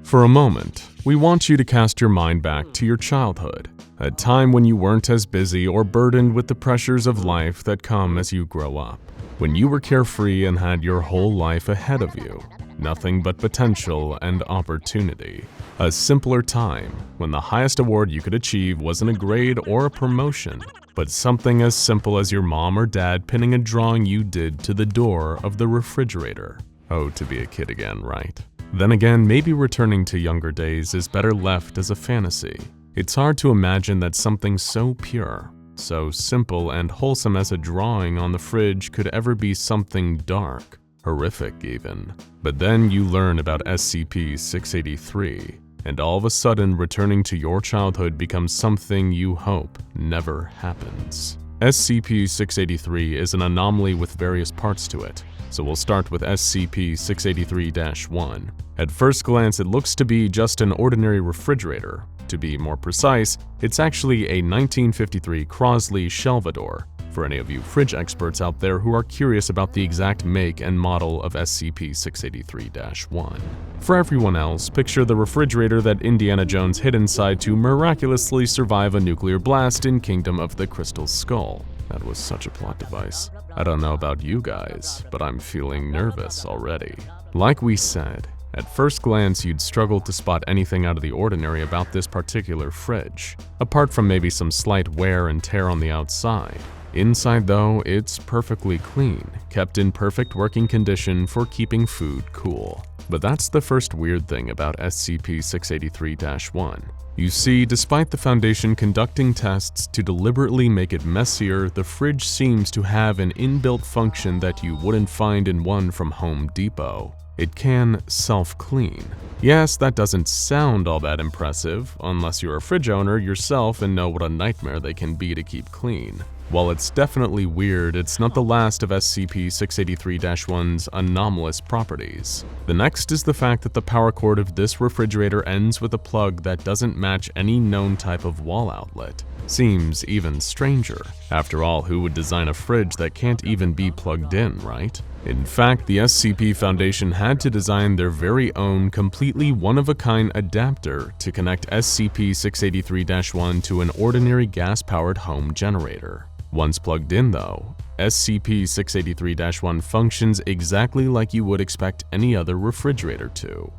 For a moment, we want you to cast your mind back to your childhood, a time when you weren't as busy or burdened with the pressures of life that come as you grow up, when you were carefree and had your whole life ahead of you, nothing but potential and opportunity. A simpler time when the highest award you could achieve wasn't a grade or a promotion, but something as simple as your mom or dad pinning a drawing you did to the door of the refrigerator. Oh, to be a kid again, right? Then again, maybe returning to younger days is better left as a fantasy. It's hard to imagine that something so pure, so simple and wholesome as a drawing on the fridge could ever be something dark, horrific even. But then you learn about SCP-683, and all of a sudden returning to your childhood becomes something you hope never happens. SCP-683 is an anomaly with various parts to it, so we'll start with SCP-683-1. At first glance, it looks to be just an ordinary refrigerator. To be more precise, it's actually a 1953 Crosley Shelvador, for any of you fridge experts out there who are curious about the exact make and model of SCP-683-1. For everyone else, picture the refrigerator that Indiana Jones hid inside to miraculously survive a nuclear blast in Kingdom of the Crystal Skull. That was such a plot device. I don't know about you guys, but I'm feeling nervous already. Like we said, at first glance you'd struggle to spot anything out of the ordinary about this particular fridge, apart from maybe some slight wear and tear on the outside. Inside though, it's perfectly clean, kept in perfect working condition for keeping food cool. But that's the first weird thing about SCP-683-1. You see, despite the Foundation conducting tests to deliberately make it messier, the fridge seems to have an inbuilt function that you wouldn't find in one from Home Depot. It can self-clean. Yes, that doesn't sound all that impressive, unless you're a fridge owner yourself and know what a nightmare they can be to keep clean. While it's definitely weird, it's not the last of SCP-683-1's anomalous properties. The next is the fact that the power cord of this refrigerator ends with a plug that doesn't match any known type of wall outlet. Seems even stranger. After all, who would design a fridge that can't even be plugged in, right? In fact, the SCP Foundation had to design their very own completely one-of-a-kind adapter to connect SCP-683-1 to an ordinary gas-powered home generator. Once plugged in though, SCP-683-1 functions exactly like you would expect any other refrigerator to.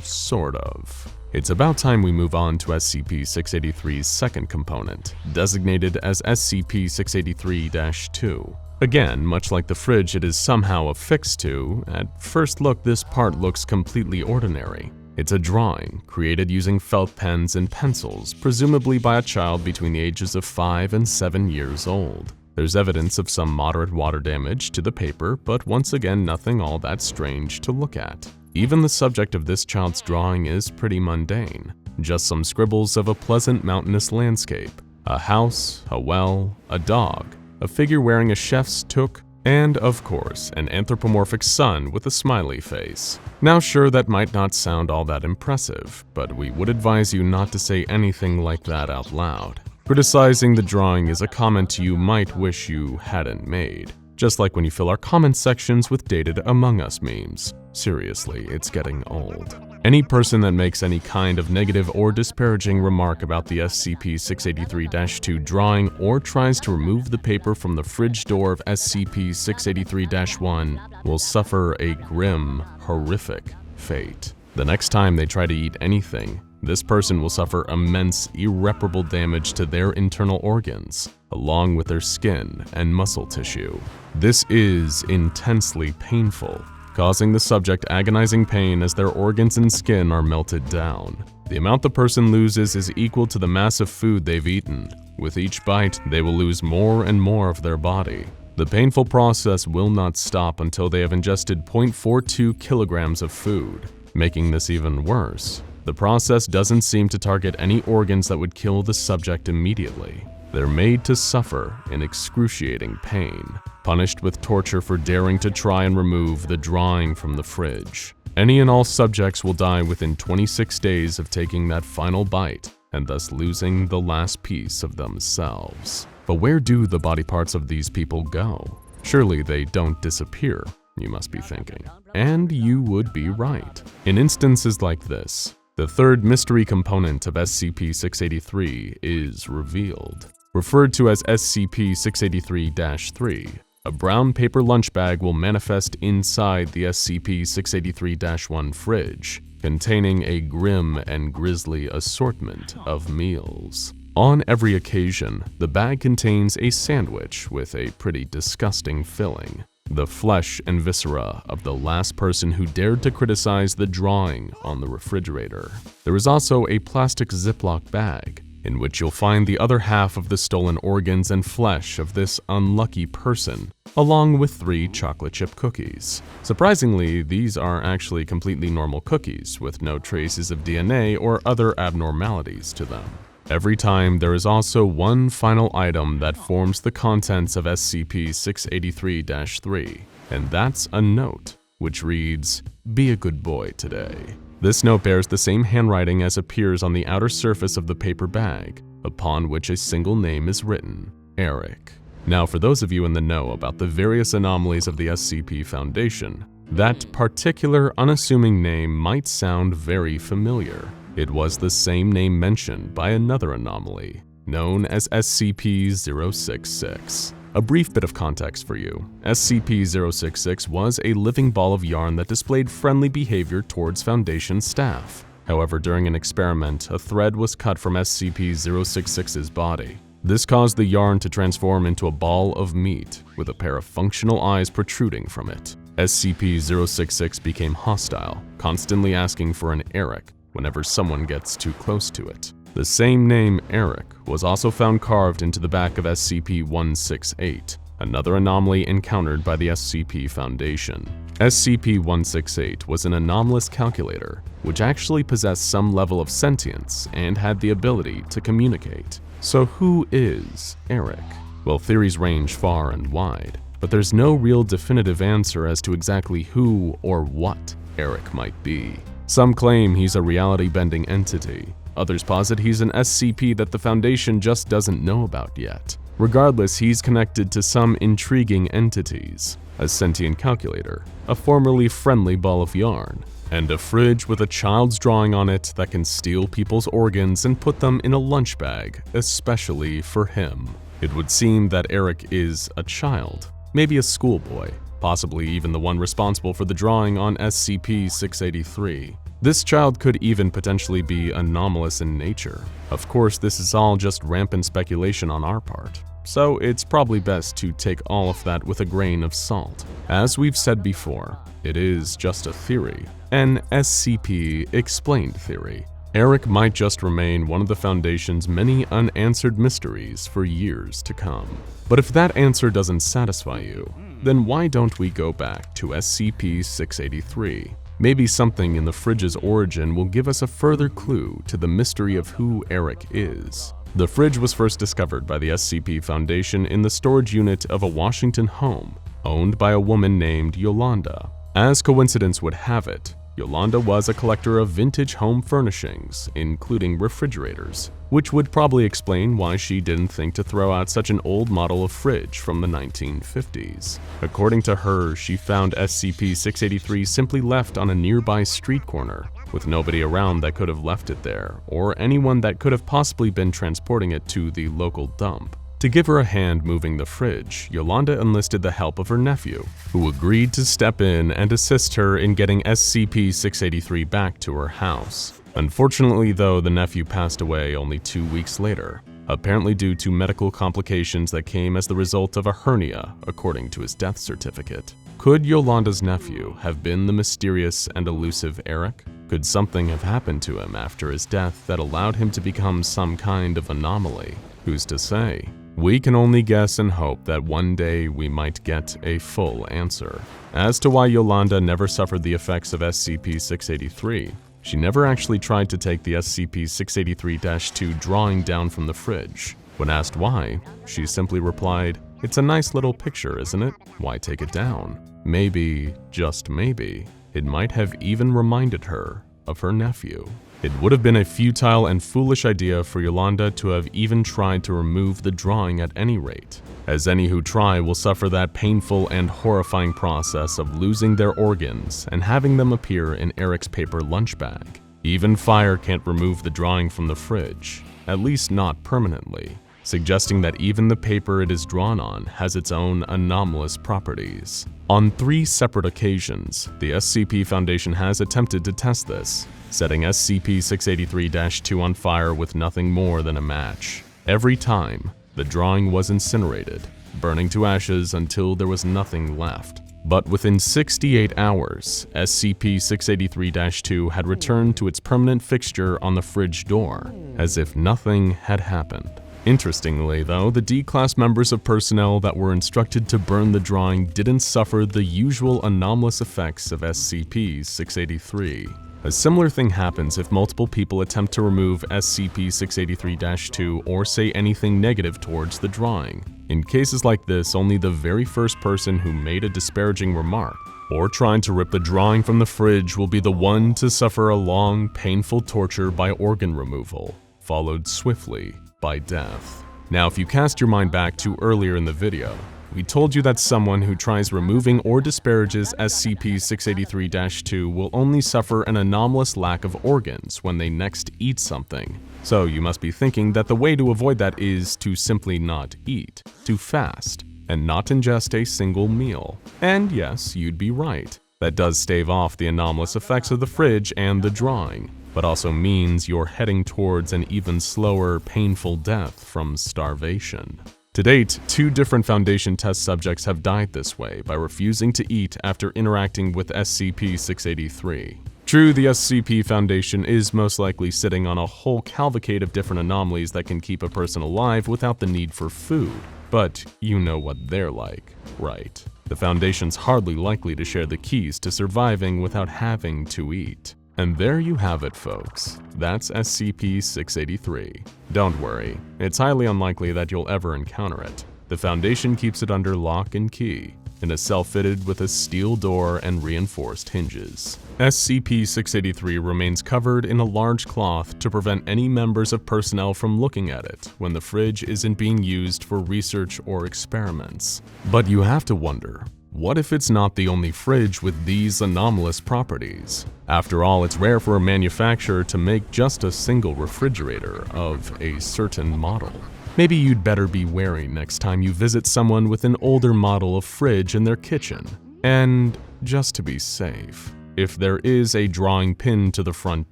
Sort of. It's about time we move on to SCP-683's second component, designated as SCP-683-2. Again, much like the fridge it is somehow affixed to, at first look this part looks completely ordinary. It's a drawing, created using felt pens and pencils, presumably by a child between the ages of 5 and 7 years old. There's evidence of some moderate water damage to the paper, but once again nothing all that strange to look at. Even the subject of this child's drawing is pretty mundane, just some scribbles of a pleasant mountainous landscape, a house, a well, a dog, a figure wearing a chef's toque, and, of course, an anthropomorphic sun with a smiley face. Now sure, that might not sound all that impressive, but we would advise you not to say anything like that out loud. Criticizing the drawing is a comment you might wish you hadn't made. Just like when you fill our comment sections with dated Among Us memes. Seriously, it's getting old. Any person that makes any kind of negative or disparaging remark about the SCP-683-2 drawing or tries to remove the paper from the fridge door of SCP-683-1 will suffer a grim, horrific fate. The next time they try to eat anything, this person will suffer immense, irreparable damage to their internal organs, along with their skin and muscle tissue. This is intensely painful, causing the subject agonizing pain as their organs and skin are melted down. The amount the person loses is equal to the mass of food they've eaten. With each bite, they will lose more and more of their body. The painful process will not stop until they have ingested 0.42 kilograms of food. Making this even worse, the process doesn't seem to target any organs that would kill the subject immediately. They're made to suffer in excruciating pain, punished with torture for daring to try and remove the drawing from the fridge. Any and all subjects will die within 26 days of taking that final bite, and thus losing the last piece of themselves. But where do the body parts of these people go? Surely they don't disappear, you must be thinking. And you would be right. In instances like this, The third mystery component of SCP-683 is revealed. Referred to as SCP-683-3, a brown paper lunch bag will manifest inside the SCP-683-1 fridge, containing a grim and grisly assortment of meals. On every occasion, the bag contains a sandwich with a pretty disgusting filling. The flesh and viscera of the last person who dared to criticize the drawing on the refrigerator. There is also a plastic Ziploc bag, in which you'll find the other half of the stolen organs and flesh of this unlucky person, along with 3 chocolate chip cookies. Surprisingly, these are actually completely normal cookies, with no traces of DNA or other abnormalities to them. Every time, there is also one final item that forms the contents of SCP-683-3, and that's a note, which reads, "Be a good boy today." This note bears the same handwriting as appears on the outer surface of the paper bag, upon which a single name is written, Eric. Now, for those of you in the know about the various anomalies of the SCP Foundation, that particular unassuming name might sound very familiar. It was the same name mentioned by another anomaly, known as SCP-066. A brief bit of context for you. SCP-066 was a living ball of yarn that displayed friendly behavior towards Foundation staff. However, during an experiment, a thread was cut from SCP-066's body. This caused the yarn to transform into a ball of meat with a pair of functional eyes protruding from it. SCP-066 became hostile, constantly asking for an Eric whenever someone gets too close to it. The same name, Eric, was also found carved into the back of SCP-168, another anomaly encountered by the SCP Foundation. SCP-168 was an anomalous calculator, which actually possessed some level of sentience and had the ability to communicate. So who is Eric? Well, theories range far and wide, but there's no real definitive answer as to exactly who or what Eric might be. Some claim he's a reality-bending entity. Others posit he's an SCP that the Foundation just doesn't know about yet. Regardless, he's connected to some intriguing entities: a sentient calculator, a formerly friendly ball of yarn, and a fridge with a child's drawing on it that can steal people's organs and put them in a lunch bag, especially for him. It would seem that Eric is a child, maybe a schoolboy, possibly even the one responsible for the drawing on SCP-683. This child could even potentially be anomalous in nature. Of course, this is all just rampant speculation on our part, so it's probably best to take all of that with a grain of salt. As we've said before, it is just a theory, an SCP-explained theory. Eric might just remain one of the Foundation's many unanswered mysteries for years to come. But if that answer doesn't satisfy you, then why don't we go back to SCP-683? Maybe something in the fridge's origin will give us a further clue to the mystery of who Eric is. The fridge was first discovered by the SCP Foundation in the storage unit of a Washington home owned by a woman named Yolanda. As coincidence would have it, Yolanda was a collector of vintage home furnishings, including refrigerators, which would probably explain why she didn't think to throw out such an old model of fridge from the 1950s. According to her, she found SCP-683 simply left on a nearby street corner, with nobody around that could have left it there, or anyone that could have possibly been transporting it to the local dump. To give her a hand moving the fridge, Yolanda enlisted the help of her nephew, who agreed to step in and assist her in getting SCP-683 back to her house. Unfortunately, though, the nephew passed away only 2 weeks later, apparently due to medical complications that came as the result of a hernia, according to his death certificate. Could Yolanda's nephew have been the mysterious and elusive Eric? Could something have happened to him after his death that allowed him to become some kind of anomaly? Who's to say? We can only guess and hope that one day we might get a full answer. As to why Yolanda never suffered the effects of SCP-683, she never actually tried to take the SCP-683-2 drawing down from the fridge. When asked why, she simply replied, "It's a nice little picture, isn't it? Why take it down?" Maybe, just maybe, it might have even reminded her of her nephew. It would have been a futile and foolish idea for Yolanda to have even tried to remove the drawing at any rate, as any who try will suffer that painful and horrifying process of losing their organs and having them appear in Eric's paper lunch bag. Even fire can't remove the drawing from the fridge, at least not permanently, suggesting that even the paper it is drawn on has its own anomalous properties. On 3 separate occasions, the SCP Foundation has attempted to test this, setting SCP-683-2 on fire with nothing more than a match. Every time, the drawing was incinerated, burning to ashes until there was nothing left. But within 68 hours, SCP-683-2 had returned to its permanent fixture on the fridge door, as if nothing had happened. Interestingly, though, the D-Class members of personnel that were instructed to burn the drawing didn't suffer the usual anomalous effects of SCP-683. A similar thing happens if multiple people attempt to remove SCP-683-2 or say anything negative towards the drawing. In cases like this, only the very first person who made a disparaging remark or trying to rip the drawing from the fridge will be the one to suffer a long, painful torture by organ removal, followed swiftly by death. Now, if you cast your mind back to earlier in the video, we told you that someone who tries removing or disparages SCP-683-2 will only suffer an anomalous lack of organs when they next eat something. So you must be thinking that the way to avoid that is to simply not eat, to fast, and not ingest a single meal. And yes, you'd be right. That does stave off the anomalous effects of the fridge and the drawing, but also means you're heading towards an even slower, painful death from starvation. To date, 2 different Foundation test subjects have died this way by refusing to eat after interacting with SCP-683. True, the SCP Foundation is most likely sitting on a whole cavalcade of different anomalies that can keep a person alive without the need for food, but you know what they're like, right? The Foundation's hardly likely to share the keys to surviving without having to eat. And there you have it, folks. That's SCP-683. Don't worry, it's highly unlikely that you'll ever encounter it. The Foundation keeps it under lock and key, in a cell fitted with a steel door and reinforced hinges. SCP-683 remains covered in a large cloth to prevent any members of personnel from looking at it when the fridge isn't being used for research or experiments. But you have to wonder, what if it's not the only fridge with these anomalous properties? After all, it's rare for a manufacturer to make just a single refrigerator of a certain model. Maybe you'd better be wary next time you visit someone with an older model of fridge in their kitchen. And just to be safe, if there is a drawing pinned to the front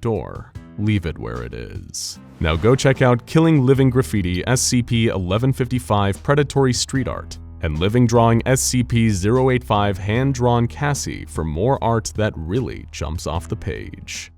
door, leave it where it is. Now go check out Killing Living Graffiti SCP-1155 Predatory Street Art and Living Drawing SCP-085 Hand-Drawn Cassie for more art that really jumps off the page.